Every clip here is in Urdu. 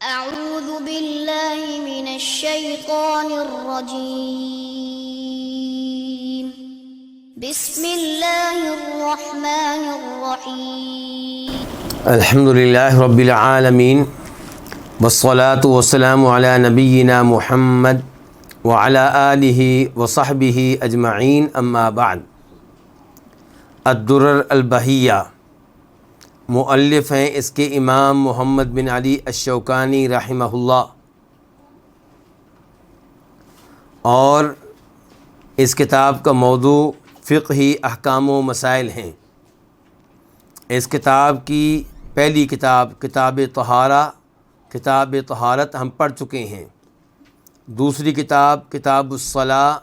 أعوذ بالله من الشيطان الرجيم بسم الله الرحمن الرحيم الحمد للہ رب العالمین والصلاة والسلام علی نبینا محمد وعلی آلہ وصحبہ اجمعین اما بعد۔ الدرر البہیہ مؤلف ہیں اس کے امام محمد بن علی الشوکانی رحمہ اللہ، اور اس کتاب کا موضوع فقہی احکام و مسائل ہیں۔ اس کتاب کی پہلی کتاب طہارت ہم پڑھ چکے ہیں۔ دوسری کتاب الصلاۃ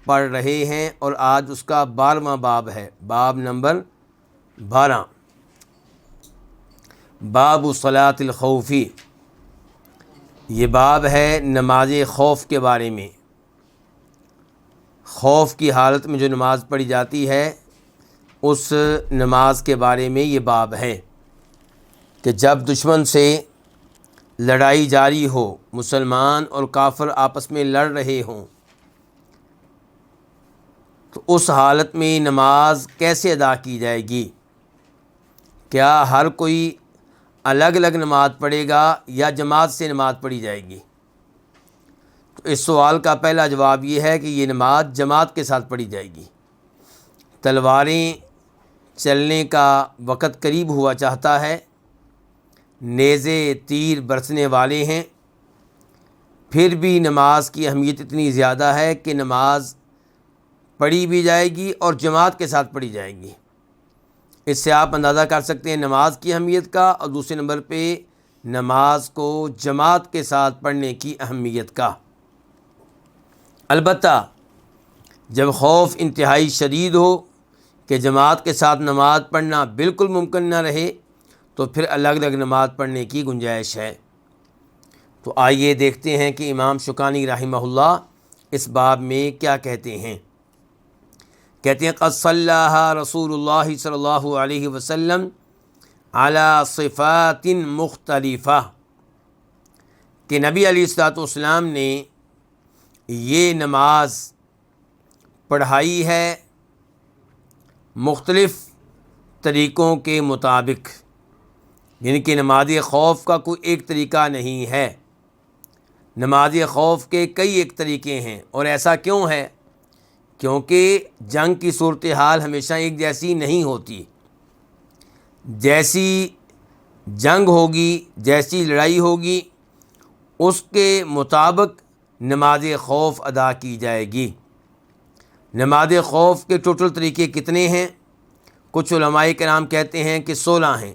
پڑھ رہے ہیں، اور آج اس کا 12واں باب ہے، باب نمبر 12، باب صلاۃ الخوفی۔ یہ باب ہے نماز خوف کے بارے میں۔ خوف کی حالت میں جو نماز پڑھی جاتی ہے اس نماز کے بارے میں یہ باب ہے کہ جب دشمن سے لڑائی جاری ہو، مسلمان اور کافر آپس میں لڑ رہے ہوں، تو اس حالت میں نماز کیسے ادا کی جائے گی؟ کیا ہر کوئی الگ الگ نماز پڑھے گا یا جماعت سے نماز پڑھی جائے گی؟ تو اس سوال کا پہلا جواب یہ ہے کہ یہ نماز جماعت کے ساتھ پڑھی جائے گی۔ تلواریں چلنے کا وقت قریب ہوا چاہتا ہے، نیزے تیر برسنے والے ہیں، پھر بھی نماز کی اہمیت اتنی زیادہ ہے کہ نماز پڑھی بھی جائے گی اور جماعت کے ساتھ پڑھی جائے گی۔ اس سے آپ اندازہ کر سکتے ہیں نماز کی اہمیت کا، اور دوسرے نمبر پہ نماز کو جماعت کے ساتھ پڑھنے کی اہمیت کا۔ البتہ جب خوف انتہائی شدید ہو کہ جماعت کے ساتھ نماز پڑھنا بالکل ممکن نہ رہے، تو پھر الگ الگ نماز پڑھنے کی گنجائش ہے۔ تو آئیے دیکھتے ہیں کہ امام شوکانی رحمہ اللہ اس باب میں کیا کہتے ہیں۔ کہتے ہیں قد صلیٰ رسول اللہ صلی اللہ علیہ وسلم علی صفات مختلفہ، کہ نبی علیہ الصلوۃ والسلام نے یہ نماز پڑھائی ہے مختلف طریقوں کے مطابق، یعنی کہ نماز خوف کا کوئی ایک طریقہ نہیں ہے، نماز خوف کے کئی ایک طریقے ہیں۔ اور ایسا کیوں ہے؟ کیونکہ جنگ کی صورتحال ہمیشہ ایک جیسی نہیں ہوتی۔ جیسی جنگ ہوگی، جیسی لڑائی ہوگی، اس کے مطابق نماز خوف ادا کی جائے گی۔ نماز خوف کے ٹوٹل طریقے کتنے ہیں؟ کچھ علماء کرام کہتے ہیں کہ 16 ہیں،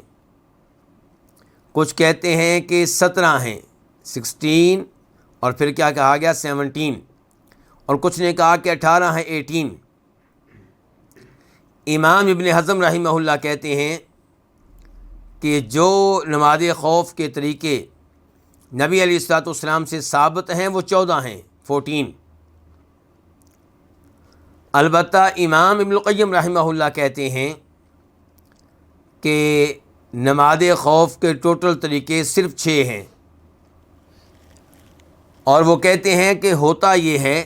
کچھ کہتے ہیں کہ 17 ہیں، 16، اور پھر کیا کہا گیا 17، اور کچھ نے کہا کہ 18 ہیں، 18۔ امام ابن حزم رحمہ اللہ کہتے ہیں کہ جو نماز خوف کے طریقے نبی علیہ الصلوۃ والسلام سے ثابت ہیں وہ 14 ہیں، 14۔ البتہ امام ابن القیم رحمہ اللہ کہتے ہیں کہ نماز خوف کے ٹوٹل طریقے صرف 6 ہیں، اور وہ کہتے ہیں کہ ہوتا یہ ہے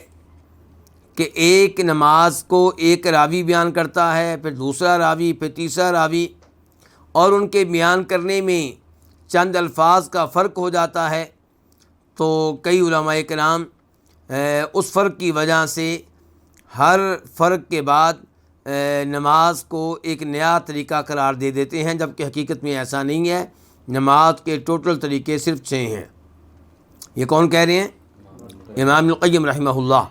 کہ ایک نماز کو ایک راوی بیان کرتا ہے، پھر دوسرا راوی، پھر تیسرا راوی، اور ان کے بیان کرنے میں چند الفاظ کا فرق ہو جاتا ہے۔ تو کئی علماء کرام اس فرق کی وجہ سے ہر فرق کے بعد نماز کو ایک نیا طریقہ قرار دے دیتے ہیں، جبکہ حقیقت میں ایسا نہیں ہے۔ نماز کے ٹوٹل طریقے صرف 6 ہیں۔ یہ کون کہہ رہے ہیں؟ امام القیم رحمہ اللہ۔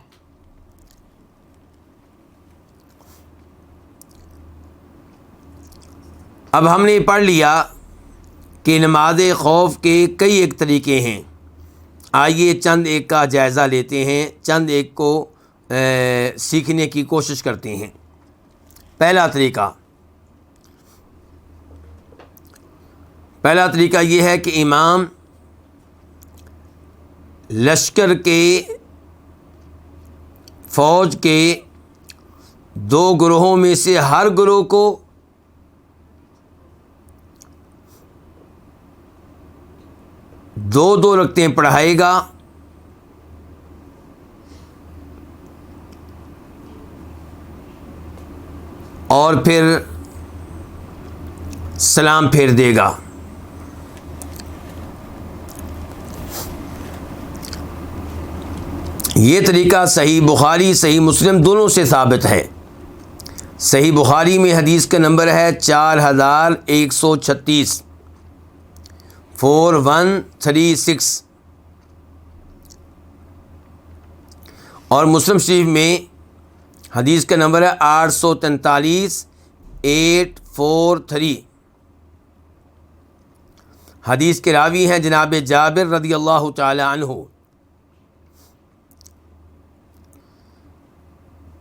اب ہم نے پڑھ لیا کہ نماز خوف کے کئی ایک طریقے ہیں، آئیے چند ایک کا جائزہ لیتے ہیں، چند ایک کو سیکھنے کی کوشش کرتے ہیں۔ پہلا طریقہ یہ ہے کہ امام لشکر کے فوج کے 2 گروہوں میں سے ہر گروہ کو دو دو رکعتیں پڑھائے گا اور پھر سلام پھیر دے گا۔ یہ طریقہ صحیح بخاری صحیح مسلم دونوں سے ثابت ہے۔ صحیح بخاری میں حدیث کا نمبر ہے 4136 4136 اور مسلم شریف میں حدیث کا نمبر ہے 843 843۔ حدیث کے راوی ہیں جناب جابر رضی اللہ تعالی عنہ۔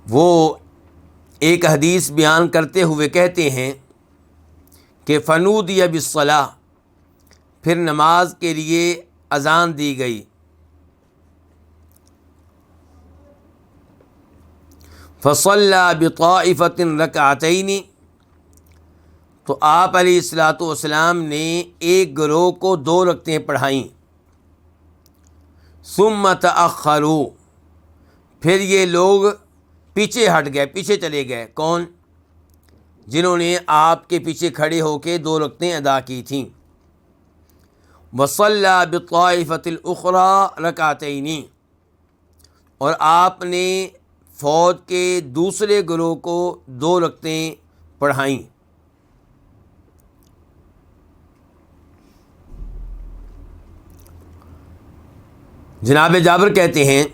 وہ ایک حدیث بیان کرتے ہوئے کہتے ہیں کہ فنودی بالصلاۃ، پھر نماز کے لیے اذان دی گئی، فصلی بطائفۃ رکعتین، تو آپ علیہ الصلاۃ والسلام نے ایک گروہ کو 2 رکعتیں پڑھائیں، ثم تأخروا، پھر یہ لوگ پیچھے ہٹ گئے، پیچھے چلے گئے۔ کون؟ جنہوں نے آپ کے پیچھے کھڑے ہو کے 2 رکعتیں ادا کی تھیں۔ وصلی بالطائفۃ الاخری رکعتین، اور آپ نے فوج کے دوسرے گروہ کو 2 رکعتیں پڑھائیں۔ جناب جابر کہتے ہیں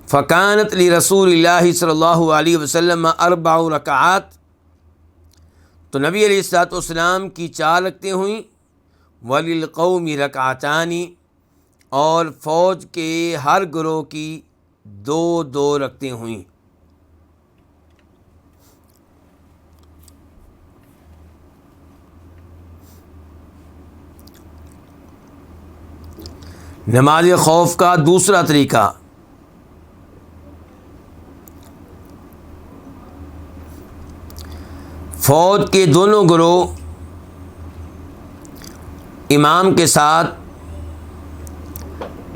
فکانت لرسول اللہ صلی اللہ علیہ وسلم 4 رکعات، تو نبی علیہ الصلوۃ والسلام کی 4 رکعتیں ہوئیں، وللقوم رکعتان، اور فوج کے ہر گروہ کی 2 رکعتیں ہوئیں۔ نماز خوف کا دوسرا طریقہ، فوج کے دونوں گروہ امام کے ساتھ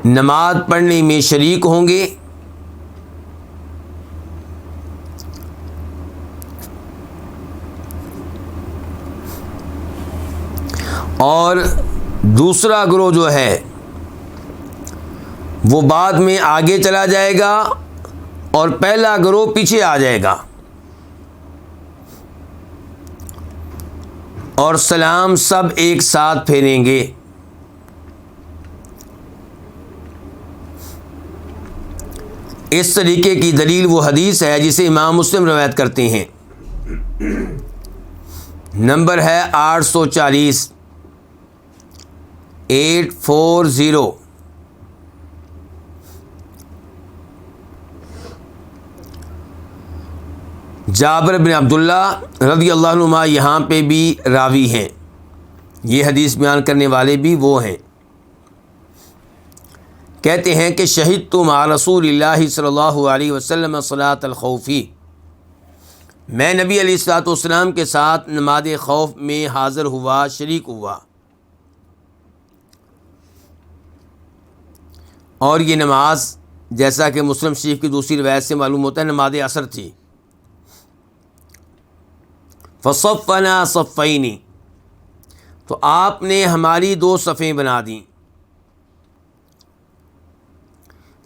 نماز پڑھنے میں شریک ہوں گے، اور دوسرا گروہ جو ہے وہ بعد میں آگے چلا جائے گا اور پہلا گروہ پیچھے آ جائے گا، اور سلام سب ایک ساتھ پھیریں گے۔ اس طریقے کی دلیل وہ حدیث ہے جسے امام مسلم روایت کرتے ہیں، نمبر ہے 840 840۔ جابر بن عبداللہ رضی اللہ عنہما یہاں پہ بھی راوی ہیں، یہ حدیث بیان کرنے والے بھی وہ ہیں۔ کہتے ہیں کہ شہدت مع رسول اللہ صلی اللہ علیہ وسلم صلاۃ الخوف، میں نبی علیہ الصلوۃ والسلام کے ساتھ نماز خوف میں حاضر ہوا، شریک ہوا، اور یہ نماز جیسا کہ مسلم شریف کی دوسری روایت سے معلوم ہوتا ہے نماز عصر تھی۔ فصفنا صفین، تو آپ نے ہماری 2 صفیں بنا دیں،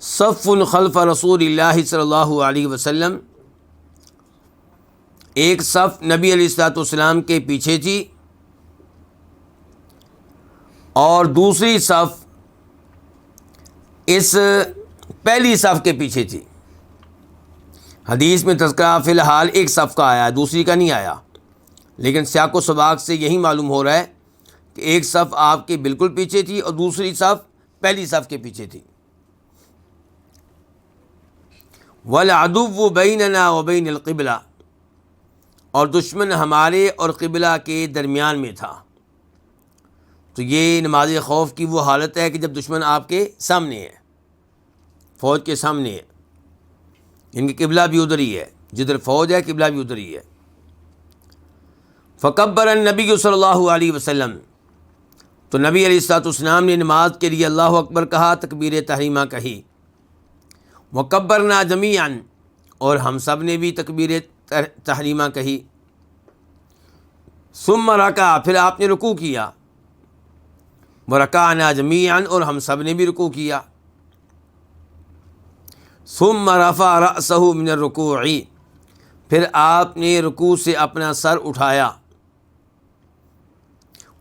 صف خلف رسول اللہ صلی اللہ علیہ وسلم، ایک صف نبی علیہ الصلوۃ والسلام کے پیچھے تھی، اور دوسری صف اس پہلی صف کے پیچھے تھی۔ حدیث میں تذکرہ فی الحال ایک صف کا آیا ہے، دوسری کا نہیں آیا، لیکن سیاق و سباق سے یہی معلوم ہو رہا ہے کہ ایک صف آپ کے بالکل پیچھے تھی اور دوسری صف پہلی صف کے پیچھے تھی۔ وَالْعَدُوُّ بَيْنَنَا وَبَيْنَ الْقِبْلَةِ، اور دشمن ہمارے اور قبلہ کے درمیان میں تھا۔ تو یہ نماز خوف کی وہ حالت ہے کہ جب دشمن آپ کے سامنے ہے، فوج کے سامنے ہے، ان کی قبلہ بھی ادھر ہی ہے، جدھر فوج ہے قبلہ بھی ادھر ہی ہے۔ فکبر النبی صلی اللہ علیہ وسلم، تو نبی علیہ الصلوۃ والسلام نے نماز کے لیے اللہ اکبر کہا، تکبیر تحریمہ کہی، وکبرنا جمیعا، اور ہم سب نے بھی تکبیر تحریمہ کہی، ثم رکع، پھر آپ نے رکوع کیا، ورکعنا جمیعا، اور ہم سب نے بھی رکوع کیا، ثم رفع رأسہ من الرکوع، پھر آپ نے رکوع سے اپنا سر اٹھایا،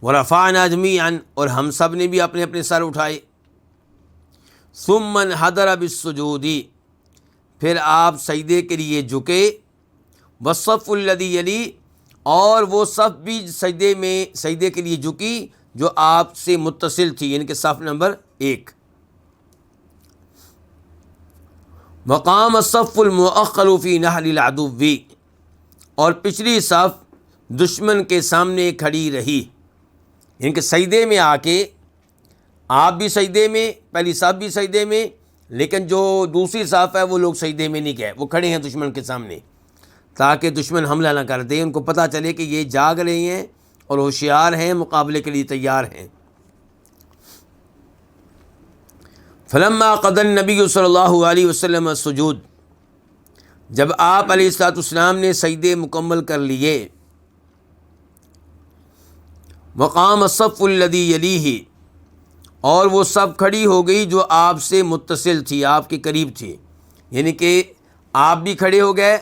ورفعنا جمیعا، اور ہم سب نے بھی اپنے اپنے سر اٹھائے، ثم انحدر بالسجود، پھر آپ سجدے کے لیے جھکے، والصف الذی یلی، اور وہ صف بھی سجدے کے لیے جھکی جو آپ سے متصل تھی، یعنی کہ صف نمبر 1۔ وقام الصف المؤخر فی نحر العدو، اور پچھلی صف دشمن کے سامنے کھڑی رہی، یعنی کہ سجدے میں آ کے آپ بھی سجدے میں، پہلی صف بھی سجدے میں، لیکن جو دوسری صف ہے وہ لوگ سجدے میں نہیں گئے، وہ کھڑے ہیں دشمن کے سامنے، تاکہ دشمن حملہ نہ کر دے، ان کو پتہ چلے کہ یہ جاگ رہے ہیں اور ہوشیار ہیں، مقابلے کے لیے تیار ہیں۔ فلما قضى النبی صلی اللہ علیہ وسلم السجود، جب آپ علیہ الصلوۃ والسلام نے سجدے مکمل کر لیے، وقام الصف الذی یلیہ، اور وہ صف کھڑی ہو گئی جو آپ سے متصل تھی، آپ کے قریب تھی، یعنی کہ آپ بھی کھڑے ہو گئے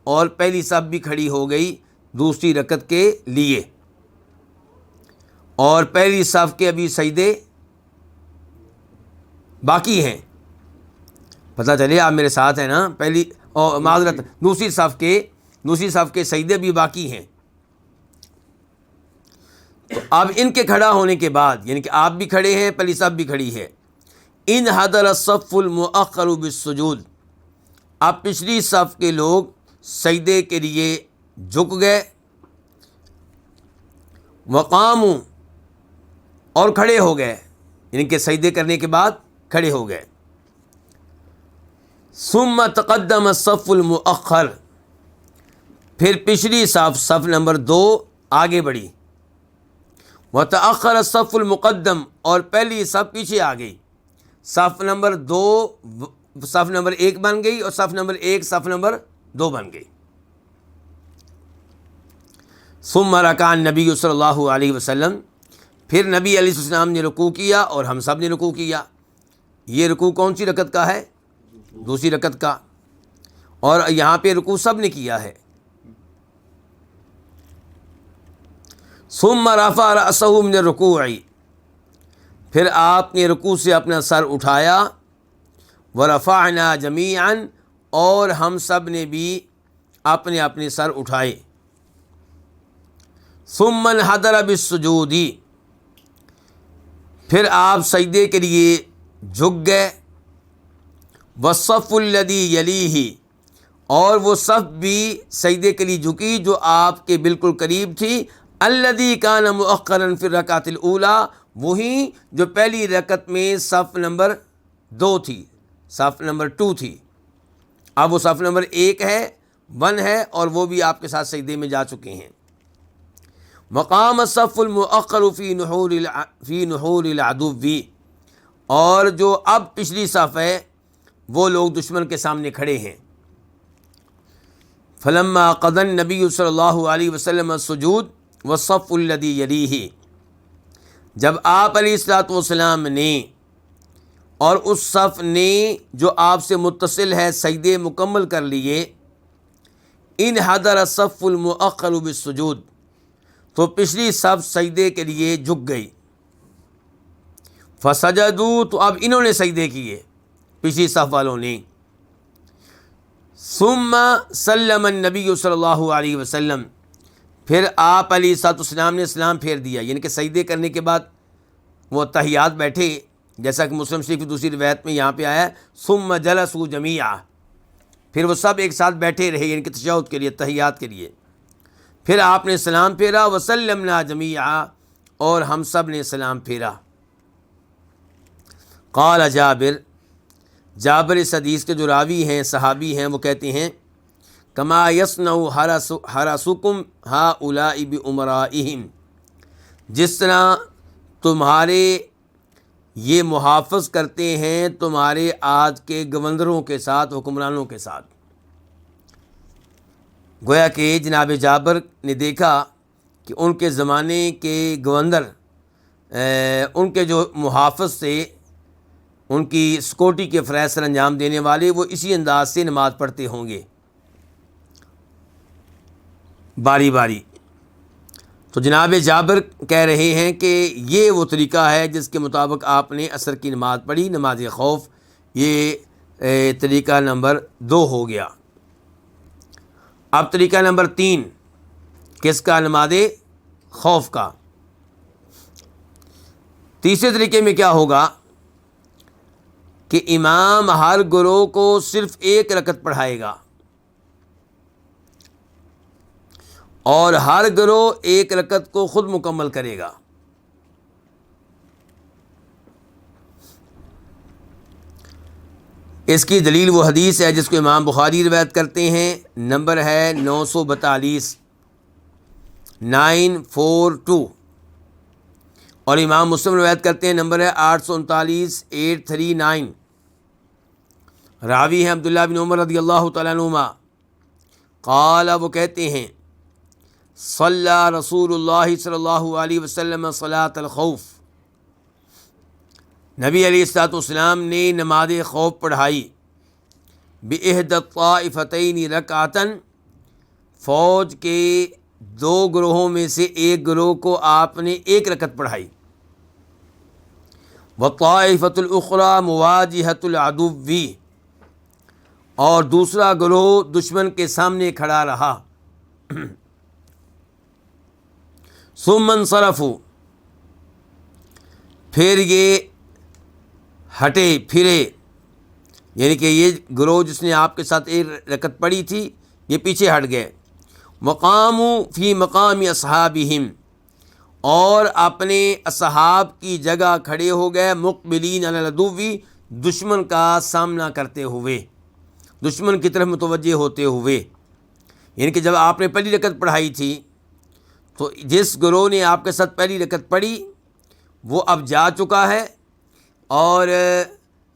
اور پہلی صف بھی کھڑی ہو گئی دوسری رکعت کے لیے، اور پہلی صف کے ابھی سجدے باقی ہیں، پتہ چلے آپ میرے ساتھ ہیں نا، پہلی اور معذرت دوسری صف کے سجدے بھی باقی ہیں۔ تو اب ان کے کھڑا ہونے کے بعد، یعنی کہ آپ بھی کھڑے ہیں، پہلی صف بھی کھڑی ہے، انحدر الصف المؤخر بالسجود، اب پچھلی صف کے لوگ سجدے کے لیے جھک گئے، وقاموا، اور کھڑے ہو گئے، یعنی کہ سجدے کرنے کے بعد کھڑے ہو گئے، ثم تقدم الصف المؤخر، پھر پچھلی صف نمبر 2 آگے بڑھی، وتأخر الصف المقدم، اور پہلی صف پیچھے آ گئی، صف نمبر 1 بن گئی، اور صف نمبر 1 صف نمبر 2 بن گئی۔ ثم رکع النبی صلی اللہ علیہ وسلم، پھر نبی علیہ السلام نے رکوع کیا اور ہم سب نے رکوع کیا۔ یہ رکوع کون سی رکعت کا ہے؟ دوسری رکعت کا، اور یہاں پہ رکوع سب نے کیا ہے۔ ثم رفع رأسہ من الرکوع، پھر آپ نے رکوع سے اپنا سر اٹھایا، ورفعنا جمیعا، اور ہم سب نے بھی اپنے اپنے سر اٹھائے، ثم انحدر بالسجود، پھر آپ سجدے کے لیے جھک گئے، والصف الذی یلیہ، اور وہ صف بھی سجدے کے لیے جھکی جو آپ کے بالکل قریب تھی، الذی کان مؤخرا فی الرکعۃ الاولی، وہی جو پہلی رکعت میں صف نمبر 2 تھی، صف نمبر 2 تھی، اب وہ صف نمبر 1 ہے اور وہ بھی آپ کے ساتھ سجدے میں جا چکے ہیں۔ مقام الصف المؤخر فی نحور العدو، اور جو اب پچھلی صف ہے وہ لوگ دشمن کے سامنے کھڑے ہیں۔ فلما قضى النبی صلی اللہ علیہ وسلم السجود والصف الذی یلیہ، جب آپ علیہ الصلوۃ والسلام نے اور اس صف نے جو آپ سے متصل ہے سجدے مکمل کر لیے، انحدر الصف المؤخر بالسجود، تو پچھلی صف سجدے کے لیے جھک گئی، فسجدوا، تو اب انہوں نے سجدے کیے پچھلی صف والوں نے، ثم سلم النبی صلی اللہ علیہ وسلم، پھر آپ علیہ الصلوۃ والسلام نے سلام پھیر دیا، یعنی کہ سجدے کرنے کے بعد وہ تحیات بیٹھے، جیسا کہ مسلم شریف کی دوسری روایت میں یہاں پہ آیا ہے، ثم جلسوا جمیعا، پھر وہ سب ایک ساتھ بیٹھے رہے، یعنی کہ تشہد کے لیے، تحیات کے لیے، پھر آپ نے سلام پھیرا، وسلمنا جمیعا، اور ہم سب نے سلام پھیرا۔ قال جابر اس حدیث کے جو راوی ہیں، صحابی ہیں، وہ کہتے ہیں، کما یصنع حرسکم ہؤلاء بامرائہم، جس طرح تمہارے یہ محافظ کرتے ہیں تمہارے آج کے گورنروں کے ساتھ، حکمرانوں کے ساتھ۔ گویا کہ جناب جابر نے دیکھا کہ ان کے زمانے کے گورنر ان کے جو محافظ تھے، ان کی سیکورٹی کے فرائض سر انجام دینے والے، وہ اسی انداز سے نماز پڑھتے ہوں گے باری باری۔ تو جناب جابر کہہ رہے ہیں کہ یہ وہ طریقہ ہے جس کے مطابق آپ نے عصر کی نماز پڑھی، نماز خوف۔ یہ طریقہ نمبر 2 ہو گیا۔ اب طریقہ نمبر 3 کس کا؟ نماز خوف کا۔ تیسرے طریقے میں کیا ہوگا کہ امام ہر گروہ کو صرف ایک رکعت پڑھائے گا، اور ہر گروہ ایک رکعت کو خود مکمل کرے گا۔ اس کی دلیل وہ حدیث ہے جس کو امام بخاری روایت کرتے ہیں، نمبر ہے 942 942، اور امام مسلم روایت کرتے ہیں، نمبر ہے 839 839۔ راوی ہیں عبداللہ بن عمر رضی اللہ تعالیٰ عنہما، قال، وہ کہتے ہیں، صلی رسول اللہ صلی اللہ علیہ وسلم صلاۃ الخوف، نبی علیہ الصلوۃ والسلام نے نماز خوف پڑھائی، بإحدى الطائفتین رکعۃ، فوج کے 2 گروہوں میں سے ایک گروہ کو آپ نے ایک رکعت پڑھائی، والطائفۃ الأخری مواجہۃ العدو، اور دوسرا گروہ دشمن کے سامنے کھڑا رہا۔ ثم انصرفوا، پھر یہ ہٹے پھرے، یعنی کہ یہ گروہ جس نے آپ کے ساتھ ایک رکعت پڑھی تھی یہ پیچھے ہٹ گئے۔ وقاموا فی مقام اصحابہم، اور اپنے اصحاب کی جگہ کھڑے ہو گئے، مقبلین علی العدو، دشمن کا سامنا کرتے ہوئے، دشمن کی طرف متوجہ ہوتے ہوئے۔ یعنی کہ جب آپ نے پہلی رکعت پڑھائی تھی تو جس گروہ نے آپ کے ساتھ پہلی رکعت پڑھی وہ اب جا چکا ہے اور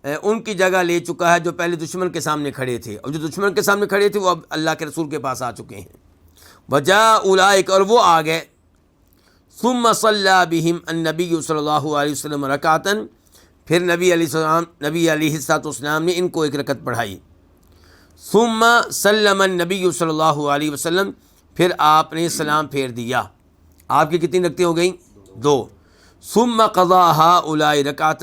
ان کی جگہ لے چکا ہے جو پہلے دشمن کے سامنے کھڑے تھے، اور جو دشمن کے سامنے کھڑے تھے وہ اب اللہ کے رسول کے پاس آ چکے ہیں۔ وجاء اولئک، اور وہ آ گئے۔ ثم صلی بہم النبی صلی اللہ علیہ وسلم رکعۃ، پھر نبی علیہ الصلوۃ والسلام نے ان کو ایک رکعت پڑھائی۔ ثم سلم النبی صلی اللہ علیہ وسلم، پھر آپ نے سلام پھیر دیا۔ آپ کی کتنی رکعتیں ہو گئیں؟ 2۔ ثم قضى هؤلاء رکعۃ،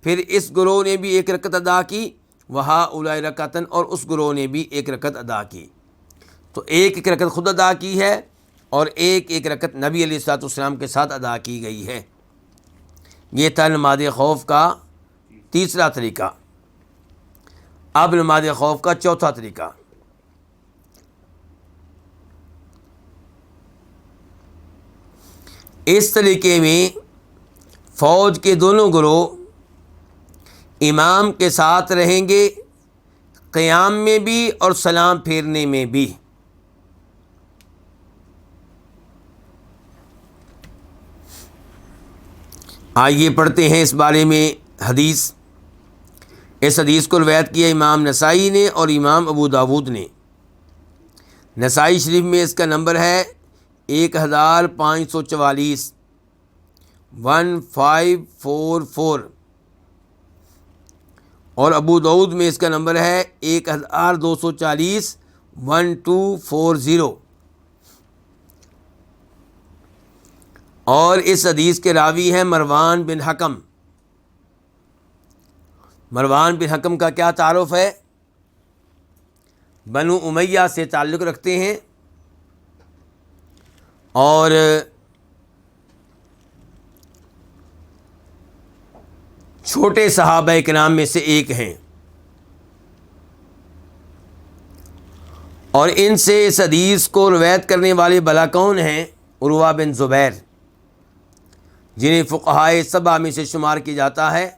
پھر اس گروہ نے بھی ایک رکعت ادا کی، وهؤلاء رکعۃ، اور اس گروہ نے بھی ایک رکعت ادا کی۔ تو ایک رکعت خود ادا کی ہے اور ایک رکعت نبی علیہ الصلوۃ والسلام کے ساتھ ادا کی گئی ہے۔ یہ تھا نماز خوف کا تیسرا طریقہ۔ اب نماز خوف کا چوتھا طریقہ۔ اس طریقے میں فوج کے دونوں گروہ امام کے ساتھ رہیں گے، قیام میں بھی اور سلام پھیرنے میں بھی۔ آئیے پڑھتے ہیں اس بارے میں حدیث۔ اس حدیث کو روایت کیا امام نسائی نے اور امام ابو داود نے۔ نسائی شریف میں اس کا نمبر ہے 1544 1544، اور ابو داود میں اس کا نمبر ہے 1240 1240۔ اور اس حدیث کے راوی ہیں مروان بن حکم۔ مروان بن حکم کا کیا تعارف ہے؟ بنو امیہ سے تعلق رکھتے ہیں اور چھوٹے صحابہ کرام میں سے ایک ہیں، اور ان سے اس حدیث کو روایت کرنے والے بلا کون ہیں؟ عروہ بن زبیر، جنہیں فقہائے 7 میں سے شمار کیا جاتا ہے،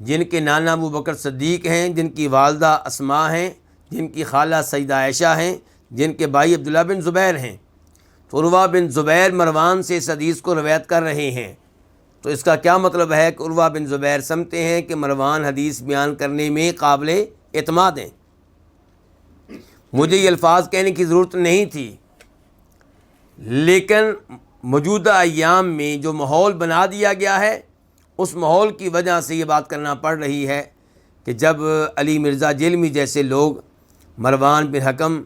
جن کے نانا ابو بکر صدیق ہیں، جن کی والدہ اسماء ہیں، جن کی خالہ سیدہ عائشہ ہیں، جن کے بھائی عبداللہ بن زبیر ہیں۔ تو عروہ بن زبیر مروان سے اس حدیث کو روایت کر رہے ہیں تو اس کا کیا مطلب ہے کہ عروہ بن زبیر سمجھتے ہیں کہ مروان حدیث بیان کرنے میں قابل اعتماد ہیں. مجھے یہ الفاظ کہنے کی ضرورت نہیں تھی، لیکن موجودہ ایام میں جو ماحول بنا دیا گیا ہے اس ماحول کی وجہ سے یہ بات کرنا پڑ رہی ہے کہ جب علی مرزا جیلمی جیسے لوگ مروان بن حکم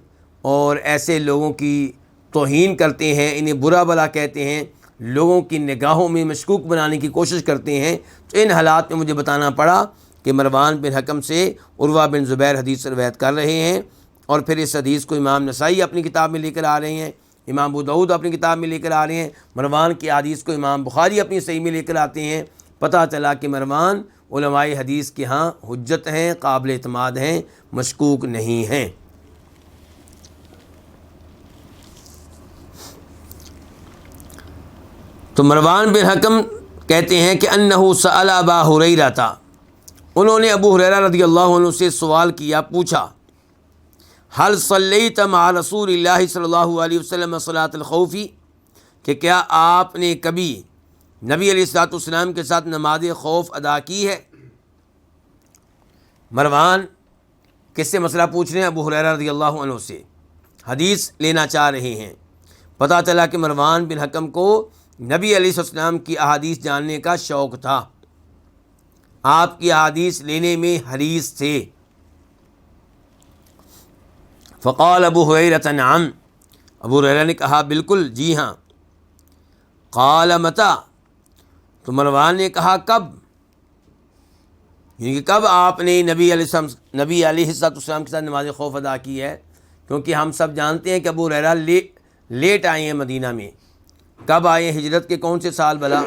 اور ایسے لوگوں کی توہین کرتے ہیں، انہیں برا بھلا کہتے ہیں، لوگوں کی نگاہوں میں مشکوک بنانے کی کوشش کرتے ہیں، تو ان حالات میں مجھے بتانا پڑا کہ مروان بن حکم سے عروہ بن زبیر حدیث روایت کر رہے ہیں، اور پھر اس حدیث کو امام نسائی اپنی کتاب میں لے کر آ رہے ہیں، امام ابو داؤد اپنی کتاب میں لے کر آ رہے ہیں، مروان کی حدیث کو امام بخاری اپنی صحیح میں لے کر آتے ہیں. پتہ چلا کہ مروان علماء حدیث کے ہاں حجت ہیں، قابل اعتماد ہیں، مشکوک نہیں ہیں. تو مروان بن حکم کہتے ہیں کہ انہ سأل ابا ہریرہ، انہوں نے ابو ہریرہ رضی اللہ عنہ سے سوال کیا، پوچھا، حل صلیت مع رسول اللہ صلی اللہ علیہ وسلم صلاۃ الخوف، کہ کیا آپ نے کبھی نبی علیہ الصلوۃ والسلام کے ساتھ نماز خوف ادا کی ہے؟ مروان کس سے مسئلہ پوچھ رہے ہیں؟ ابو ہریرہ رضی اللہ عنہ سے حدیث لینا چاہ رہے ہیں. پتہ چلا کہ مروان بن حکم کو نبی علیہ السلام کی احادیث جاننے کا شوق تھا، آپ کی احادیث لینے میں حریص تھے. فقال ابو ہریرہ نعم، ابو ہریرہ نے کہا بالکل، جی ہاں. قال متی، تو مروان نے کہا کب، یعنی کہ کب آپ نے نبی علیہ السلام کے ساتھ نماز خوف ادا کی ہے؟ کیونکہ ہم سب جانتے ہیں کہ ابو ہریرہ لیٹ آئے ہیں مدینہ میں. کب آئے ہیں؟ ہجرت کے کون سے سال بلا؟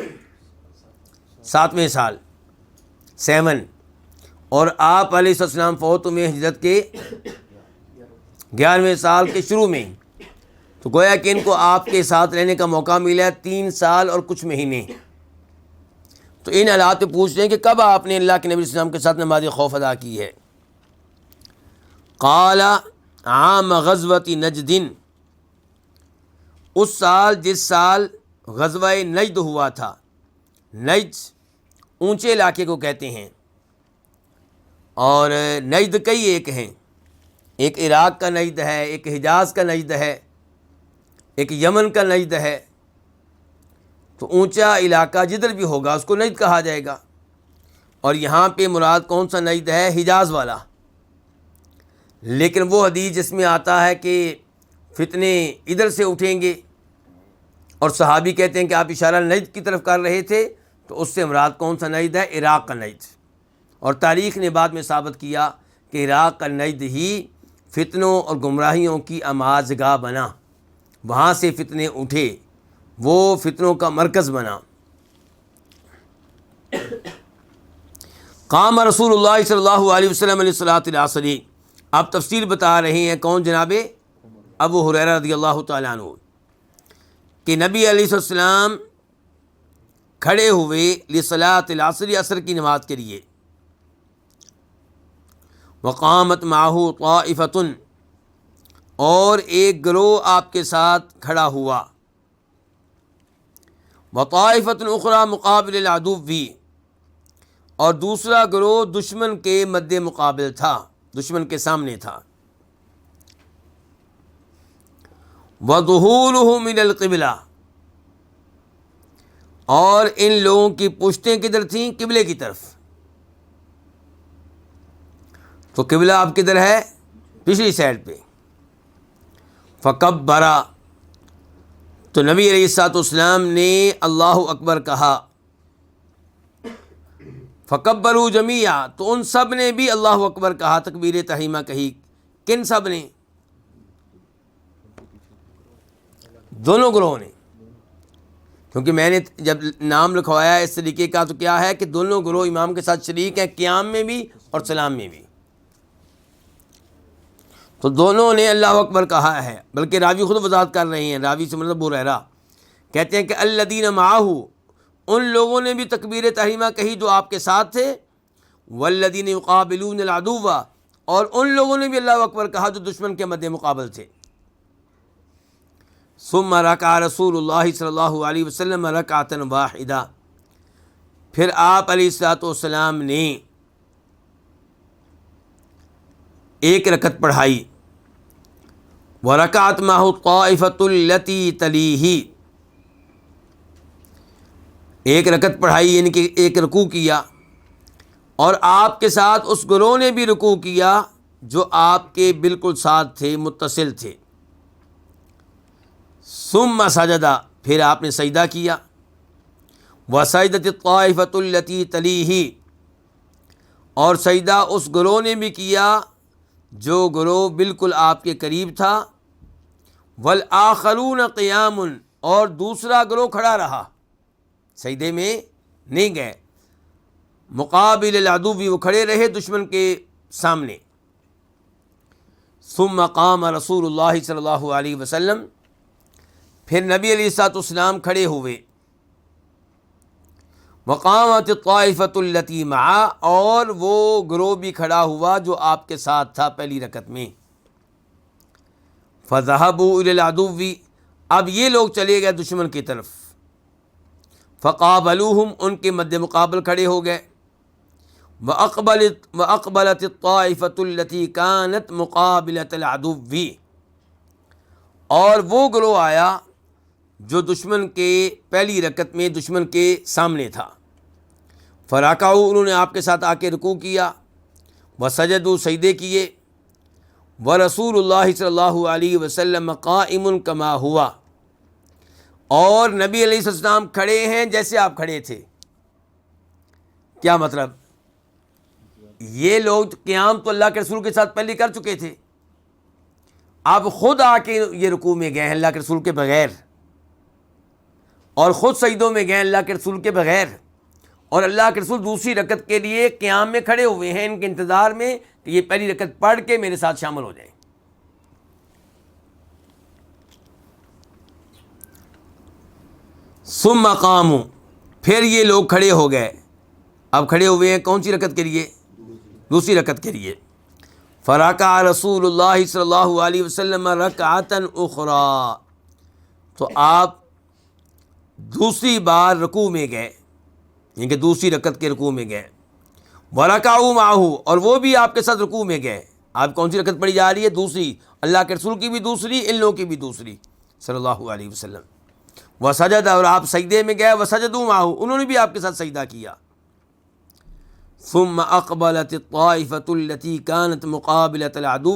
7ویں سال 7، اور آپ علیہ السلام فوت ہوئے ہجرت کے 11ویں سال کے شروع میں. تو گویا کہ ان کو آپ کے ساتھ رہنے کا موقع ملا 3 سال اور کچھ مہینے. تو ان حالات پہ پوچھ رہے ہیں کہ کب آپ نے اللہ کے نبی صلی اللہ علیہ وسلم کے ساتھ نماز خوف ادا کی ہے؟ قال عام غزوۃ نجد، اس سال جس سال غزوہ نجد ہوا تھا. نجد اونچے علاقے کو کہتے ہیں، اور نجد کئی ایک ہیں، ایک عراق کا نجد ہے، ایک حجاز کا نجد ہے، ایک یمن کا نجد ہے. تو اونچا علاقہ جدھر بھی ہوگا اس کو نجد کہا جائے گا. اور یہاں پہ مراد کون سا نجد ہے؟ حجاز والا. لیکن وہ حدیث جس میں آتا ہے کہ فتنے ادھر سے اٹھیں گے، اور صحابی کہتے ہیں کہ آپ اشارہ نجد کی طرف کر رہے تھے، تو اس سے مراد کون سا نجد ہے؟ عراق کا نجد. اور تاریخ نے بعد میں ثابت کیا کہ عراق کا نجد ہی فتنوں اور گمراہیوں کی آماجگاہ بنا، وہاں سے فتنے اٹھے، وہ فتنوں کا مرکز بنا. قام رسول اللہ صلی اللہ علیہ وسلم علیہ صلاۃ العصر، آپ تفصیل بتا رہے ہیں. کون؟ جناب ابو ہریرہ رضی اللہ تعالیٰ عنہ، کہ نبی علیہ السلام کھڑے ہوئے لصلاۃ العصر، عصر کی نماز کے لیے. وقامت معہ طائفۃ، اور ایک گروہ آپ کے ساتھ کھڑا ہوا. وطائفۃ اخری مقابل العدو، اور دوسرا گروہ دشمن کے مد مقابل تھا، دشمن کے سامنے تھا. وظہورہ من القبلہ، اور ان لوگوں کی پشتیں کدھر تھیں؟ قبلے کی طرف. تو قبلہ اب کدھر ہے؟ پچھلی سائڈ پہ. فکبر، تو نبی علیہ الصلوۃ والسلام نے اللہ اکبر کہا. فکبروا جمیعا، تو ان سب نے بھی اللہ اکبر کہا، تکبیر تحریمہ کہی. کن سب نے؟ دونوں گروہوں نے. کیونکہ میں نے جب نام لکھوایا اس طریقے کا تو کیا ہے کہ دونوں گروہ امام کے ساتھ شریک ہیں، قیام میں بھی اور سلام میں بھی. تو دونوں نے اللہ اکبر کہا ہے. بلکہ راوی خود وضاحت کر رہے ہیں، راوی سے مطلب ابو ہریرہ کہتے ہیں کہ الذین معہ، ان لوگوں نے بھی تکبیر تحریمہ کہی جو آپ کے ساتھ تھے. والذین یقابلون العدو، اور ان لوگوں نے بھی اللہ اکبر کہا جو دشمن کے مد مقابل تھے. ثم رکع رسول اللہ صلی اللہ علیہ وسلم رکعۃ واحدہ، پھر آپ علیہ الصلوۃ والسلام نے ایک رکعت پڑھائی، وَرَكَعَتْ مَعَهُ الطَّائِفَةُ الَّتِي تَلِيهِ، ایک رکعت پڑھائی یعنی کہ ایک رکوع کیا، اور آپ کے ساتھ اس گروہ نے بھی رکوع کیا جو آپ کے بالکل ساتھ تھے، متصل تھے۔ ثم سجد، پھر آپ نے سجدہ کیا، وسجدت الطائفۃ التی تلیہ، اور سجدہ اس گروہ نے بھی کیا جو گروہ بالکل آپ کے قریب تھا، والآخرون قیام، اور دوسرا گروہ کھڑا رہا، سجدے میں نہیں گئے، مقابل العدو، وہ کھڑے رہے دشمن کے سامنے۔ ثم قام رسول اللہ صلی اللہ علیہ وسلم، پھر نبی علیہ الصلوۃ والسلام کھڑے ہوئے، وقامت الطائفۃ التی معہ، اور وہ گروہ بھی کھڑا ہوا جو آپ کے ساتھ تھا پہلی رکعت میں۔ فذهبوا الی العدو، اب یہ لوگ چلے گئے دشمن کی طرف، فقابلوہم، ان کے مد مقابل کھڑے ہو گئے، وَأَقْبَلَتِ الطَّائِفَةُ الَّتِي كَانَتْ مُقَابِلَةَ الْعَدُوِّ، اور وہ گروہ آیا جو دشمن کے پہلی رکعت میں دشمن کے سامنے تھا، فَرَكَعُوا، انہوں نے آپ کے ساتھ آ کے رکوع کیا، وَسَجَدُوا، سجدے کیے، وَرَسُولُ اللَّهِ صلی اللہ علیہ وسلم قَائِمٌ كَمَا ہوا، اور نبی علیہ السلام کھڑے ہیں جیسے آپ کھڑے تھے۔ کیا مطلب؟ یہ لوگ قیام تو اللہ کے رسول کے ساتھ پہلے کر چکے تھے، آپ خود آ کے یہ رکوع میں گئے ہیں اللہ کے رسول کے بغیر، اور خود سجدوں میں گئے اللہ کے رسول کے بغیر، اور اللہ کے رسول دوسری رکعت کے لیے قیام میں کھڑے ہوئے ہیں ان کے انتظار میں کہ یہ پہلی رکعت پڑھ کے میرے ساتھ شامل ہو جائیں۔ ثم قاموا، پھر یہ لوگ کھڑے ہو گئے، اب کھڑے ہوئے ہیں کون سی رکعت کے لیے؟ دوسری رکعت کے لیے۔ فرکع رسول اللہ صلی اللہ علیہ وسلم رکعۃ اخری، تو آپ دوسری بار رکوع میں گئے، یعنی کہ دوسری رکعت کے رکوع میں گئے، ورکعوا معہ، اور وہ بھی آپ کے ساتھ رکوع میں گئے۔ آپ کون سی رکعت پڑھی جا رہی ہے؟ دوسری، اللہ کے رسول کی بھی دوسری، ان لوگوں کی بھی دوسری صلی اللہ علیہ وسلم۔ وسجد، اور آپ سجدے میں گئے، وسجدوا معہ، انہوں نے بھی آپ کے ساتھ سجدہ کیا۔ ثم اقبلت الطائفۃ التی كانت مقابلۃ العدو،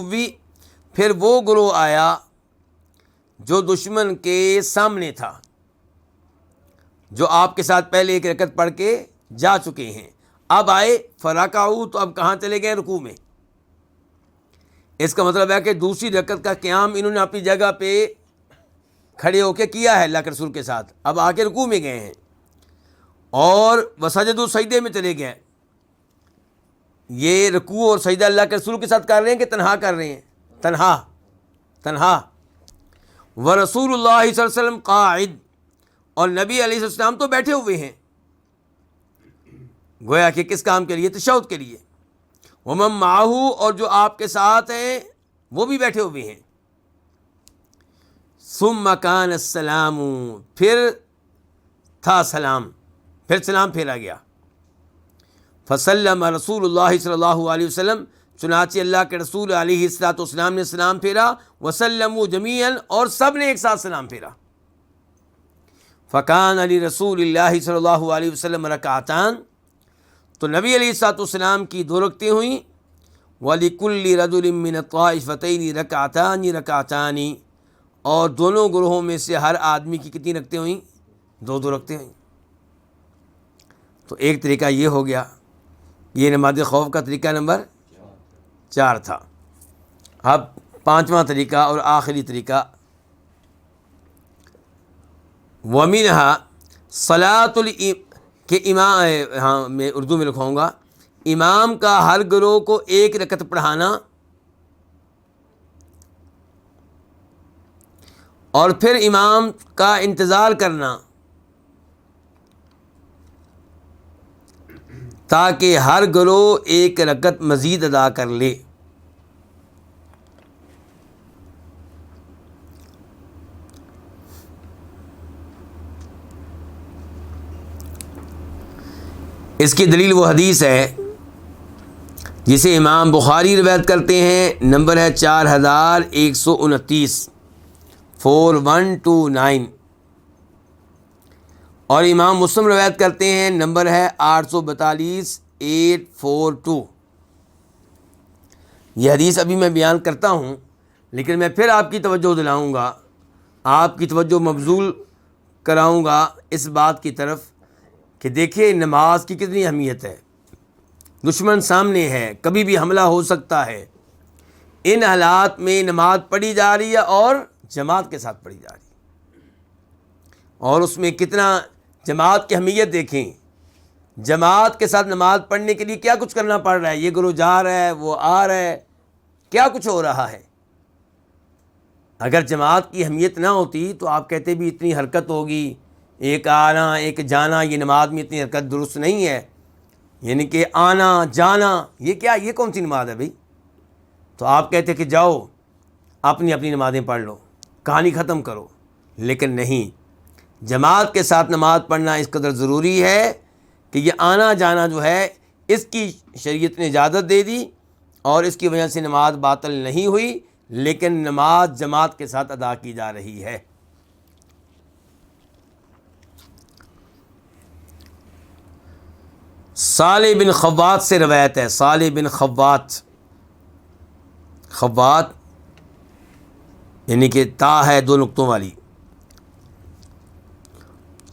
پھر وہ گروہ آیا جو دشمن کے سامنے تھا، جو آپ کے ساتھ پہلے ایک رکعت پڑھ کے جا چکے ہیں، اب آئے فرکعوا، تو اب کہاں چلے گئے؟ رکوع میں۔ اس کا مطلب ہے کہ دوسری رکعت کا قیام انہوں نے اپنی جگہ پہ کھڑے ہو کے کیا ہے اللہ کے رسول کے ساتھ، اب آ کے رکوع میں گئے ہیں، اور وسجدوا، سجدے میں چلے گئے۔ یہ رکوع اور سجدہ اللہ کے رسول کے ساتھ کر رہے ہیں کہ تنہا کر رہے ہیں؟ تنہا۔ ورسول اللہ صلی اللہ علیہ وسلم قاعد، اور نبی علیہ السلام تو بیٹھے ہوئے ہیں، گویا کہ کس کام کے لیے؟ تشہد کے لیے۔ ومن معہ، اور جو آپ کے ساتھ ہیں وہ بھی بیٹھے ہوئے ہیں۔ ثم کان السلام، پھر تھا سلام، پھر سلام پھیرا گیا۔ فسلم رسول اللہ صلی اللہ علیہ وسلم، چنانچہ اللہ کے رسول علیہ الصلوۃ والسلام نے سلام پھیرا، وسلموا جمیعا، اور سب نے ایک ساتھ سلام پھیرا۔ فکان علی رسول اللہ صلی اللہ علیہ وسلم رکعتان، تو نبی علیہ الصلوۃ والسلام کی دو رکعتیں ہوئیں، وَلِكُلِّ رَجُلٍ مِّنَ الطَّائِفَتَيْنِ رَكَعَتَانِ رَكَعَتَانِ، اور دونوں گروہوں میں سے ہر آدمی کی کتنی رکعتیں ہوئیں؟ دو رکعتیں ہوئیں۔ تو ایک طریقہ یہ ہو گیا، یہ نماز خوف کا طریقہ نمبر 4 تھا۔ اب 5واں طریقہ اور آخری طریقہ، وَمِنْهَا صَلَاةُ کہ امام، ہاں میں اردو میں لکھاؤں گا، امام کا ہر گروہ کو ایک رکعت پڑھانا، اور پھر امام کا انتظار کرنا تاکہ ہر گروہ ایک رکعت مزید ادا کر لے۔ اس کی دلیل وہ حدیث ہے جسے امام بخاری روایت کرتے ہیں، نمبر ہے 4129، 4129، اور امام مسلم روایت کرتے ہیں، نمبر ہے 842، 842۔ یہ حدیث ابھی میں بیان کرتا ہوں، لیکن میں پھر آپ کی توجہ دلاؤں گا، آپ کی توجہ مبذول کراؤں گا اس بات کی طرف کہ دیکھیے نماز کی کتنی اہمیت ہے۔ دشمن سامنے ہے، کبھی بھی حملہ ہو سکتا ہے، ان حالات میں نماز پڑھی جا رہی ہے اور جماعت کے ساتھ پڑھی جا رہی ہے، اور اس میں کتنا جماعت کی اہمیت دیکھیں۔ جماعت کے ساتھ نماز پڑھنے کے لیے کیا کچھ کرنا پڑ رہا ہے، یہ گروہ جا رہا ہے، وہ آ رہا ہے، کیا کچھ ہو رہا ہے۔ اگر جماعت کی اہمیت نہ ہوتی تو آپ کہتے بھی اتنی حرکت ہوگی، ایک آنا ایک جانا، یہ نماز میں اتنی حرکت درست نہیں ہے، یعنی کہ آنا جانا یہ کیا، یہ کون سی نماز ہے بھائی؟ تو آپ کہتے کہ جاؤ اپنی اپنی نمازیں پڑھ لو، کہانی ختم کرو، لیکن نہیں، جماعت کے ساتھ نماز پڑھنا اس قدر ضروری ہے کہ یہ آنا جانا جو ہے اس کی شریعت نے اجازت دے دی، اور اس کی وجہ سے نماز باطل نہیں ہوئی، لیکن نماز جماعت کے ساتھ ادا کی جا رہی ہے۔ صالح بن خوات سے روایت ہے، صالح بن خوات، خوات یعنی کہ تا ہے دو نقطوں والی،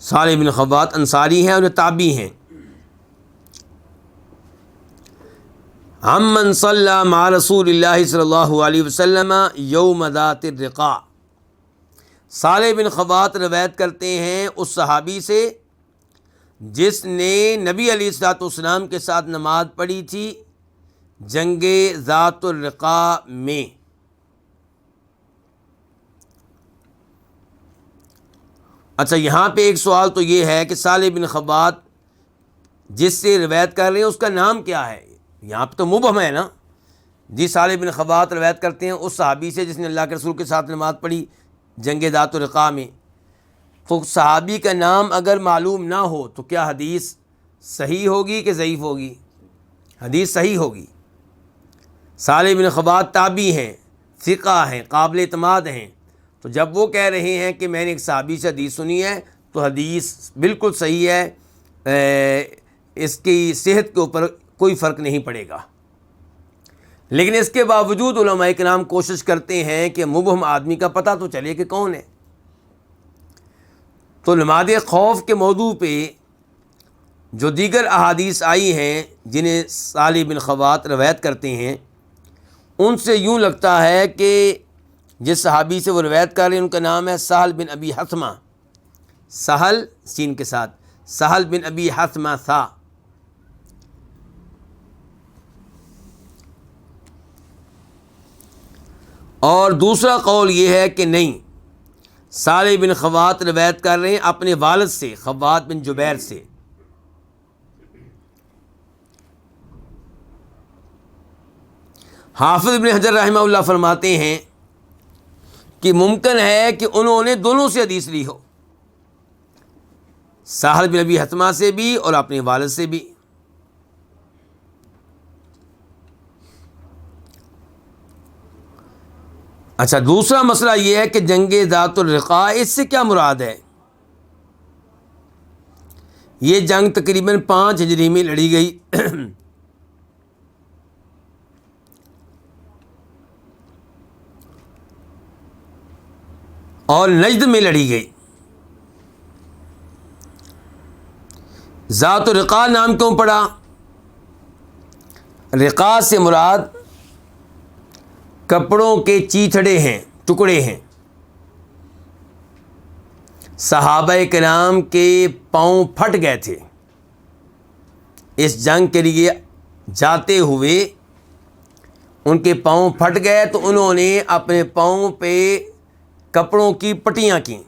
صالح بن خوات انصاری ہیں اور تابعی ہیں۔ عمن صلی مع رسول اللہ صلی اللہ علیہ وسلم یوم ذات الرقاع، صالح بن خوات روایت کرتے ہیں اس صحابی سے جس نے نبی علیہ الصلوۃ والسلام کے ساتھ نماز پڑھی تھی جنگ ذات الرقاع میں۔ اچھا، یہاں پہ ایک سوال تو یہ ہے کہ صالح بن خوات جس سے روایت کر رہے ہیں اس کا نام کیا ہے؟ یہاں پہ تو مبہم ہے نا، جی صالح بن خوات روایت کرتے ہیں اس صحابی سے جس نے اللہ کے رسول کے ساتھ نماز پڑھی جنگ ذات الرقاع میں، تو صحابی کا نام اگر معلوم نہ ہو تو کیا حدیث صحیح ہوگی کہ ضعیف ہوگی؟ حدیث صحیح ہوگی۔ صالح بن خوات تابعی ہیں، ثقہ ہیں، قابل اعتماد ہیں، تو جب وہ کہہ رہے ہیں کہ میں نے ایک صحابی سے حدیث سنی ہے تو حدیث بالکل صحیح ہے، اس کی صحت کے اوپر کوئی فرق نہیں پڑے گا۔ لیکن اس کے باوجود علماء کرام کوشش کرتے ہیں کہ مبہم آدمی کا پتہ تو چلے کہ کون ہے۔ تو نماز خوف کے موضوع پہ جو دیگر احادیث آئی ہیں جنہیں صالح بن خوات روایت کرتے ہیں، ان سے یوں لگتا ہے کہ جس صحابی سے وہ روایت کر رہے ہیں ان کا نام ہے سہل بن ابی حثمہ، سہل سین کے ساتھ، سہل بن ابی حثمہ تھا۔ اور دوسرا قول یہ ہے کہ نہیں، صالح بن خوات روایت کر رہے ہیں اپنے والد سے، خوات بن جبیر سے۔ حافظ ابن حجر رحمہ اللہ فرماتے ہیں کہ ممکن ہے کہ انہوں نے دونوں سے حدیث لی ہو، سہل بن ابی حثمہ سے بھی اور اپنے والد سے بھی۔ اچھا، دوسرا مسئلہ یہ ہے کہ جنگ ذات الرقاع اس سے کیا مراد ہے؟ یہ جنگ تقریباً 5 ہجری میں لڑی گئی اور نجد میں لڑی گئی۔ ذات الرقاع نام کیوں پڑا؟ رقاع سے مراد کپڑوں کے چیتھڑے ہیں، ٹکڑے ہیں۔ صحابہ کرام کے پاؤں پھٹ گئے تھے اس جنگ کے لیے جاتے ہوئے، ان کے پاؤں پھٹ گئے تو انہوں نے اپنے پاؤں پہ کپڑوں کی پٹیاں کیں،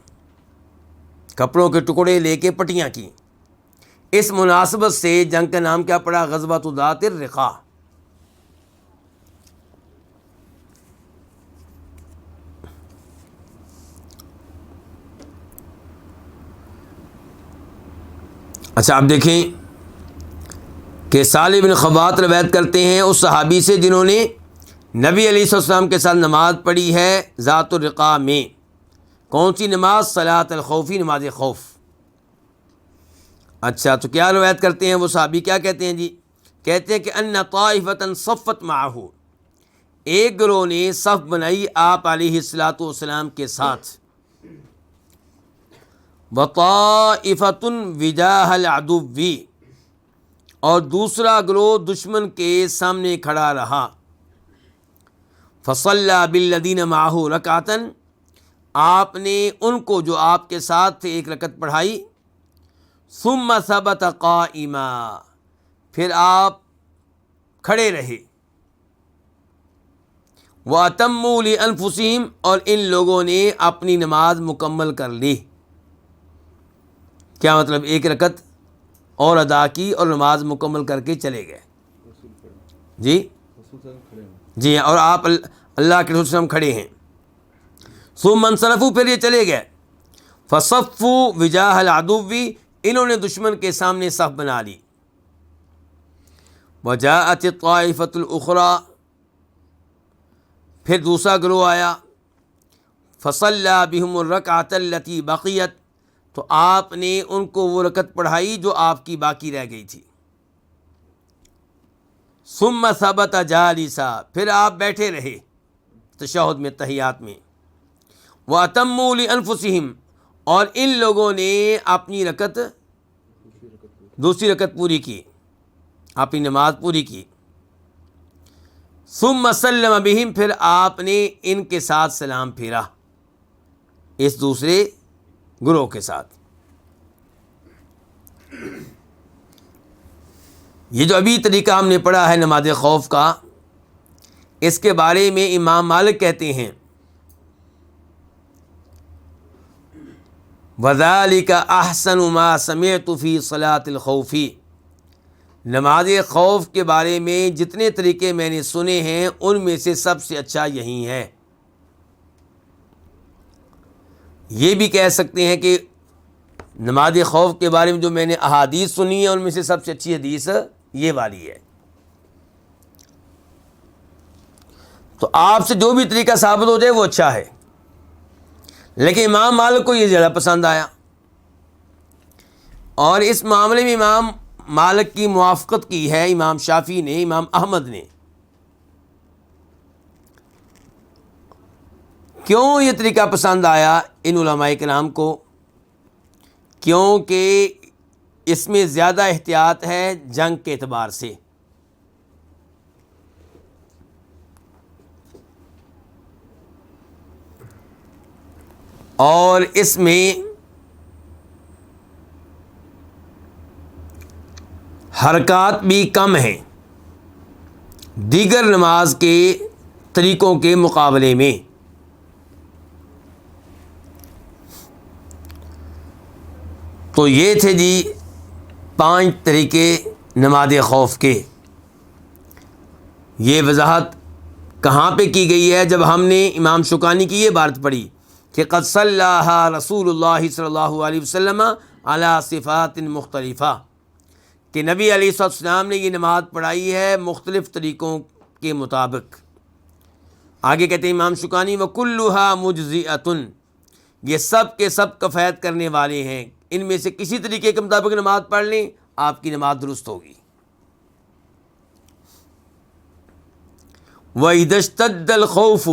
کپڑوں کے ٹکڑے لے کے پٹیاں کیں۔ اس مناسبت سے جنگ کا نام کیا پڑا؟ غزوۃ ذات الرقاع۔ اچھا، اب دیکھیں کہ صالح بن خبات روایت کرتے ہیں اس صحابی سے جنہوں نے نبی علیہ السلام کے ساتھ نماز پڑھی ہے ذات الرقاع میں. کون سی نماز؟ صلاۃ الخوفی، نماز خوف. اچھا، تو کیا روایت کرتے ہیں وہ صحابی؟ کیا کہتے ہیں جی؟ کہتے ہیں کہ ان طائفۃ صفت معہ، ایک گروہ نے صف بنائی آپ علیہ الصلاۃ والسلام کے ساتھ. وطائفۃ وجاہ العدو، اور دوسرا گروہ دشمن کے سامنے کھڑا رہا. فصلی بالذین معہ رکعۃ، آپ نے ان کو جو آپ کے ساتھ تھے ایک رکعت پڑھائی. ثم ثبت قائما، پھر آپ کھڑے رہے. وَأَتَمُّوا لِأَنفُسِهِمْ، اور ان لوگوں نے اپنی نماز مکمل کر لی. کیا مطلب؟ ایک رکعت اور ادا کی اور نماز مکمل کر کے چلے گئے. جی جی، اور آپ اللہ کے رسول صلی اللہ علیہ وسلم کھڑے ہیں. ثم انصرفوا، پھر یہ چلے گئے. فصفوا وجاہ العدو، انہوں نے دشمن کے سامنے صف بنا لی. وجاءت الطائفۃ الاخری، پھر دوسرا گروہ آیا. فصلی بہم الرکعۃ التی بقیت، تو آپ نے ان کو وہ رکعت پڑھائی جو آپ کی باقی رہ گئی تھی. ثم ثبت جالسا، پھر آپ بیٹھے رہے تشہد میں، تحیات میں. وَأَتَمُّوا لِأَنفُسِهِمْ، اور ان لوگوں نے اپنی رکعت، دوسری رکعت پوری کی، اپنی نماز پوری کی. ثم سلم بہم، پھر آپ نے ان کے ساتھ سلام پھیرا، اس دوسرے گروہ کے ساتھ. یہ جو ابھی طریقہ ہم نے پڑھا ہے نماز خوف کا، اس کے بارے میں امام مالک کہتے ہیں وَذَلِكَ أَحْسَنُ مَا سَمِعْتُ فِي صَلَاةِ الْخَوْفِ، نماز خوف کے بارے میں جتنے طریقے میں نے سنے ہیں ان میں سے سب سے اچھا یہی ہے. یہ بھی کہہ سکتے ہیں کہ نماز خوف کے بارے میں جو میں نے احادیث سنی ہے ان میں سے سب سے اچھی حدیث یہ والی ہے. تو آپ سے جو بھی طریقہ ثابت ہو جائے وہ اچھا ہے، لیکن امام مالک کو یہ زیادہ پسند آیا، اور اس معاملے میں امام مالک کی موافقت کی ہے امام شافعی نے، امام احمد نے. کیوں یہ طریقہ پسند آیا ان علماء کرام کو؟ کیونکہ اس میں زیادہ احتیاط ہے جنگ کے اعتبار سے. اور اس میں حرکات بھی کم ہیں دیگر نماز کے طریقوں کے مقابلے میں. تو یہ تھے جی 5 طریقے نماز خوف کے. یہ وضاحت کہاں پہ کی گئی ہے؟ جب ہم نے امام شوکانی کی یہ بات پڑھی کہ قد صلیٰ رسول اللہ صلی اللہ علیہ وسلم علی صفات مختلفہ، کہ نبی علیہ السلام نے یہ نماز پڑھائی ہے مختلف طریقوں کے مطابق. آگے کہتے ہیں امام شوکانی وَكُلُّهَا مُجْزِئَةٌ، یہ سب کے سب کفایت کرنے والے ہیں. ان میں سے کسی طریقے کے مطابق نماز پڑھ لیں آپ کی نماز درست ہوگی. وَإِذَا اشْتَدَّ الْخَوْفُ،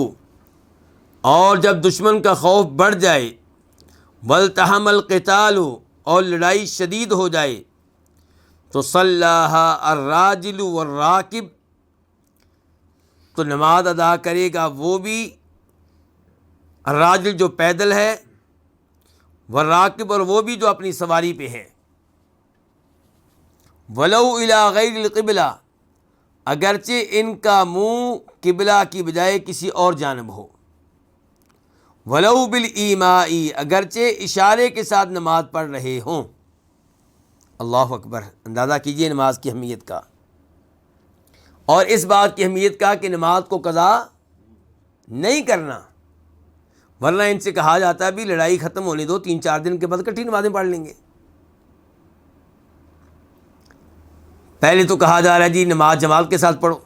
اور جب دشمن کا خوف بڑھ جائے، وَالْتَحَمَ الْقِتَالُ، اور لڑائی شدید ہو جائے، تو صَلَّاهَا الرَّاجِلُ وَالرَّاكِبُ، تو نماز ادا کرے گا وہ بھی، الراجل جو پیدل ہے، والراکب اور وہ بھی جو اپنی سواری پہ ہے. وَلَوْ إِلَىٰ غَيْرِ الْقِبْلَةِ، اگرچہ ان کا منہ قبلہ کی بجائے کسی اور جانب ہو. وَلَوْ بِالْإِيمَاءِ، اگرچہ اشارے کے ساتھ نماز پڑھ رہے ہوں. اللہ اکبر، اندازہ کیجئے نماز کی اہمیت کا، اور اس بات کی اہمیت کا کہ نماز کو قضا نہیں کرنا، ورنہ ان سے کہا جاتا ہے بھی لڑائی ختم ہونے دو، 3-4 دن کے بعد کٹھی نمازیں پڑھ لیں گے. پہلے تو کہا جا رہا ہے جی نماز جماعت کے ساتھ پڑھو،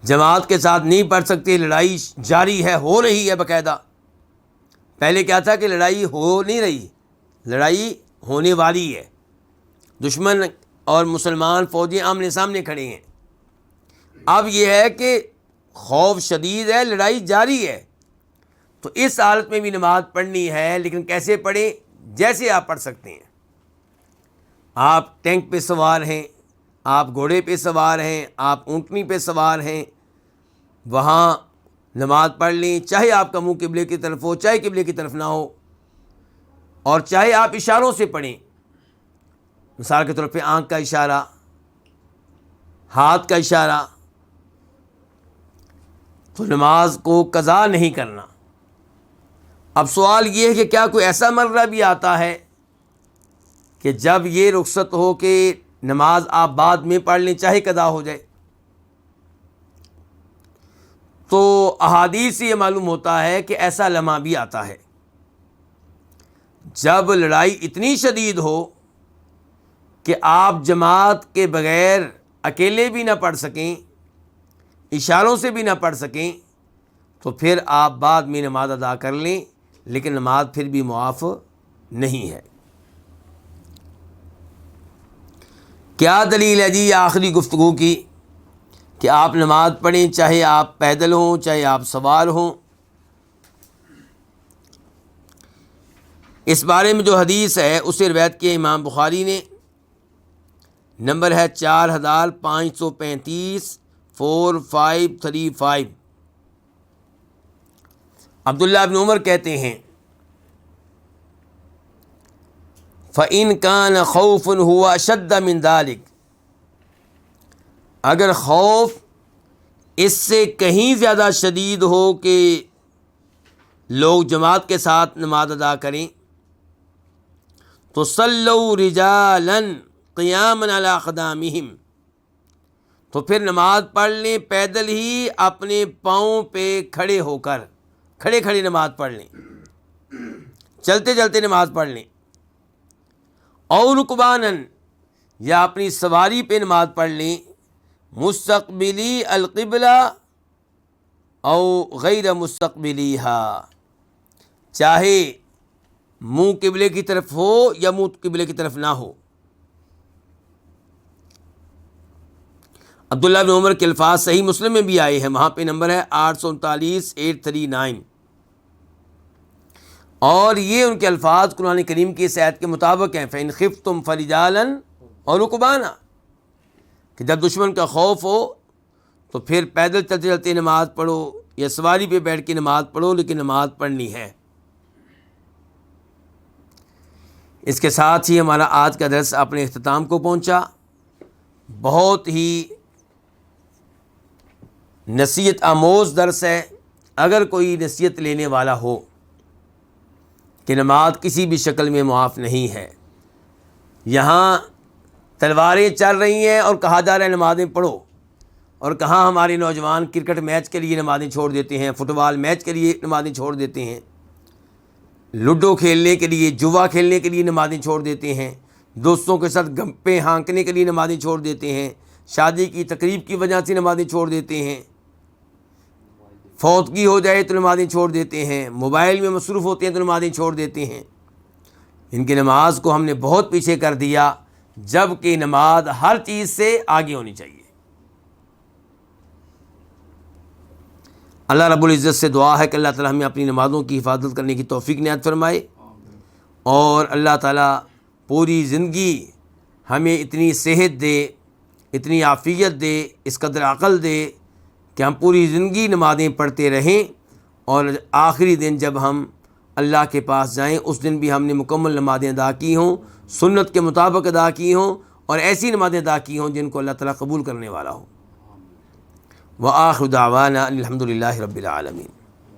جماعت کے ساتھ نہیں پڑھ سکتے، لڑائی جاری ہے، ہو رہی ہے باقاعدہ۔ پہلے کیا تھا کہ لڑائی ہو نہیں رہی، لڑائی ہونے والی ہے، دشمن اور مسلمان فوجیں آمنے سامنے کھڑے ہیں۔ اب یہ ہے کہ خوف شدید ہے، لڑائی جاری ہے، تو اس حالت میں بھی نماز پڑھنی ہے، لیکن کیسے پڑھیں؟ جیسے آپ پڑھ سکتے ہیں۔ آپ ٹینک پہ سوار ہیں، آپ گھوڑے پہ سوار ہیں، آپ اونٹنی پہ سوار ہیں، وہاں نماز پڑھ لیں، چاہے آپ کا منہ قبلے کی طرف ہو، چاہے قبلے کی طرف نہ ہو، اور چاہے آپ اشاروں سے پڑھیں، مثال کے طور پہ آنکھ کا اشارہ، ہاتھ کا اشارہ، تو نماز کو قضا نہیں کرنا۔ اب سوال یہ ہے کہ کیا کوئی ایسا مرحلہ بھی آتا ہے کہ جب یہ رخصت ہو کہ نماز آپ بعد میں پڑھ لیں چاہے قضا ہو جائے؟ تو احادیث سے یہ معلوم ہوتا ہے کہ ایسا لمحہ بھی آتا ہے جب لڑائی اتنی شدید ہو کہ آپ جماعت کے بغیر اکیلے بھی نہ پڑھ سکیں، اشاروں سے بھی نہ پڑھ سکیں، تو پھر آپ بعد میں نماز ادا کر لیں، لیکن نماز پھر بھی معاف نہیں ہے۔ کیا دلیل ہے جی آخری گفتگو کی کہ آپ نماز پڑھیں چاہے آپ پیدل ہوں چاہے آپ سوار ہوں؟ اس بارے میں جو حدیث ہے اسے روایت کی امام بخاری نے، نمبر ہے 4535 4535۔ عبداللہ بن عمر کہتے ہیں فَإِنْ كَانَ خَوْفٌ هُوَ أَشَدَّ مِنْ ذَلِكَ، اگر خوف اس سے کہیں زیادہ شدید ہو کہ لوگ جماعت کے ساتھ نماز ادا کریں، تو صلوا رجالا قیاما علی اقدامہم، تو پھر نماز پڑھ لیں پیدل ہی اپنے پاؤں پہ کھڑے ہو کر، کھڑے کھڑے نماز پڑھ لیں، چلتے چلتے نماز پڑھ لیں، اور رکبانا، یا اپنی سواری پہ نماز پڑھ لیں، مستقبلی القبلہ او غیر مستقبلیہا، چاہے منہ قبلے کی طرف ہو یا منہ قبلے کی طرف نہ ہو۔ عبداللہ بن عمر کے الفاظ صحیح مسلم میں بھی آئے ہیں، وہاں پہ نمبر ہے 839 اور یہ ان کے الفاظ قرآن کریم کی اس آیت کے مطابق ہیں، فَإِنْ خِفْتُمْ فَرِجَالًا اور رُكْبَانًا، کہ جب دشمن کا خوف ہو تو پھر پیدل چلتے چلتے نماز پڑھو یا سواری پہ بیٹھ کے نماز پڑھو، لیکن نماز پڑھنی ہے۔ اس کے ساتھ ہی ہمارا آج کا درس اپنے اختتام کو پہنچا۔ بہت ہی نصیحت آموز درس ہے، اگر کوئی نصیحت لینے والا ہو کہ نماز کسی بھی شکل میں معاف نہیں ہے، یہاں تلواریں چل رہی ہیں اور کہا جا رہا ہے نمازیں پڑھو، اور کہاں ہمارے نوجوان کرکٹ میچ کے لیے نمازیں چھوڑ دیتے ہیں، فٹ بال میچ کے لیے نمازیں چھوڑ دیتے ہیں، لوڈو کھیلنے کے لیے، جوا کھیلنے کے لیے نمازیں چھوڑ دیتے ہیں، دوستوں کے ساتھ گپیں ہانکنے کے لیے نمازیں چھوڑ دیتے ہیں، شادی کی تقریب کی وجہ سے نمازیں چھوڑ دیتے ہیں، فوتگی ہو جائے تو نمازیں چھوڑ دیتے ہیں، موبائل میں مصروف ہوتے ہیں تو نمازیں چھوڑ دیتے ہیں۔ ان کی نماز کو ہم نے بہت پیچھے کر دیا، جب کہ نماز ہر چیز سے آگے ہونی چاہیے۔ اللہ رب العزت سے دعا ہے کہ اللہ تعالی ہمیں اپنی نمازوں کی حفاظت کرنے کی توفیق عنایت فرمائے، اور اللہ تعالی پوری زندگی ہمیں اتنی صحت دے، اتنی عافیت دے، اس قدر عقل دے کہ ہم پوری زندگی نمازیں پڑھتے رہیں، اور آخری دن جب ہم اللہ کے پاس جائیں اس دن بھی ہم نے مکمل نمازیں ادا کی ہوں، سنت کے مطابق ادا کی ہوں، اور ایسی نمازیں ادا کی ہوں جن کو اللہ تعالیٰ قبول کرنے والا ہو۔ وآخر دعوانا الحمد للہ رب العالمین۔